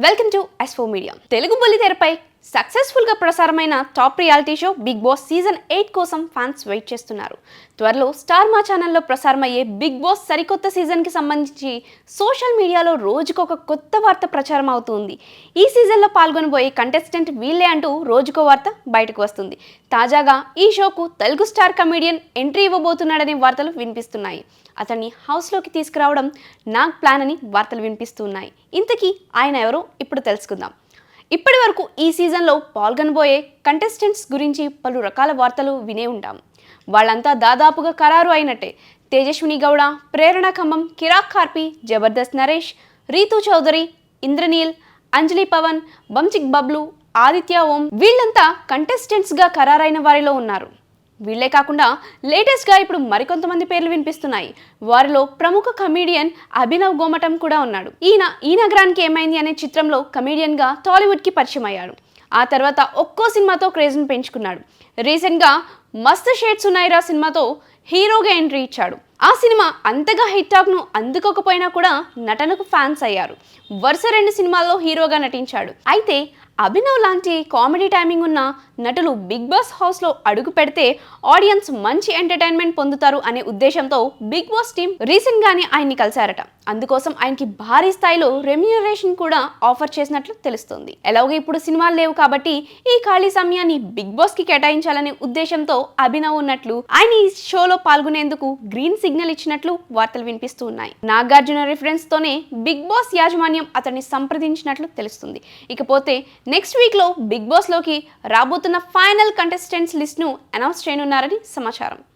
Welcome to S4 media. Telugu బుల్లితెరపై successful గా ప్రసారమైన top reality show big boss season 8 కోసం ఫ్యాన్స్ వెయిట్ చేస్తున్నారు. త్వరలో స్టార్ మా ఛానల్లో ప్రసారమయ్యే బిగ్ బాస్ సరికొత్త సీజన్ కి సంబంధించి సోషల్ మీడియాలో రోజుకొక కొత్త వార్త ప్రచారం అవుతుంది. ఈ సీజన్లో పాల్గొనబోయే కంటెస్టెంట్ వీళ్ళే అంటూ రోజుకో వార్త బయటకు వస్తుంది. తాజాగా ఈ షోకు తెలుగు స్టార్ కమెడియన్ ఎంట్రీ ఇవ్వబోతున్నాడనే వార్తలు వినిపిస్తున్నాయి. అతన్ని హౌస్లోకి తీసుకురావడం నాగ్ ప్లాన్ అని వార్తలు వినిపిస్తున్నాయి. ఇంతకీ ఆయన ఎవరో ఇప్పుడు తెలుసుకుందాం. ఇప్పటి వరకు ఈ సీజన్లో పాల్గొనబోయే కంటెస్టెంట్స్ గురించి పలు రకాల వార్తలు వినే ఉంటాం. వాళ్ళంతా దాదాపుగా ఖరారు అయినట్టే. తేజస్విని గౌడ, ప్రేరణ ఖమ్మం, కిరాక్ కార్పి, జబర్దస్త్ నరేష్, రీతు చౌదరి, ఇంద్రనీల్, అంజలి పవన్, బంచిక్ బబ్లు, ఆదిత్య ఓం వీళ్ళంతా కంటెస్టెంట్స్గా ఖరారైన వారిలో ఉన్నారు. వీళ్లే కాకుండా లేటెస్ట్గా ఇప్పుడు మరికొంతమంది పేర్లు వినిపిస్తున్నాయి. వారిలో ప్రముఖ కమీడియన్ అభినవ్ గోమటం కూడా ఉన్నాడు. ఈ నగరానికి ఏమైంది అనే చిత్రంలో కమీడియన్గా టాలీవుడ్కి పరిచయం అయ్యాడు. ఆ తర్వాత ఒక్కో సినిమాతో క్రేజ్ను పెంచుకున్నాడు. రీసెంట్గా మస్త్ షేడ్స్ ఉన్నాయిరా సినిమాతో హీరోగా ఎంట్రీ ఇచ్చాడు. ఆ సినిమా అంతగా హిట్ టాక్ను అందుకోకపోయినా కూడా నటనకు ఫ్యాన్స్ అయ్యారు. వరుస 2 సినిమాల్లో హీరోగా నటించాడు. అయితే అభినవ్ లాంటి కామెడీ టైమింగ్ ఉన్న నటులు బిగ్ బాస్ హౌస్లో అడుగు పెడితే ఆడియన్స్ మంచి ఎంటర్టైన్మెంట్ పొందుతారు అనే ఉద్దేశంతో బిగ్ బాస్ టీం రీసెంట్గానే ఆయన్ని కలిశారట. అందుకోసం ఆయనకి భారీ స్థాయిలో రెమ్యూనరేషన్ కూడా ఆఫర్ చేసినట్లు తెలుస్తుంది. ఎలాగో ఇప్పుడు సినిమాలు లేవు కాబట్టి ఈ ఖాళీ సమయాన్ని బిగ్ బాస్ కి కేటాయించాలనే ఉద్దేశంతో అభినవ్ ఉన్నట్లు ఆయన ఈ షోలో పాల్గొనేందుకు గ్రీన్ సిగ్నల్ ఇచ్చినట్లు వార్తలు వినిపిస్తూ ఉన్నాయి. నాగార్జున రిఫరెన్స్ తోనే బిగ్ బాస్ యాజమాన్యం అతన్ని సంప్రదించినట్లు తెలుస్తుంది. ఇకపోతే నెక్స్ట్ వీక్ లో బిగ్ బాస్ లోకి రాబోతున్న ఫైనల్ కంటెస్టెంట్స్ లిస్ట్ ను అనౌన్స్ చేయనున్నారని సమాచారం.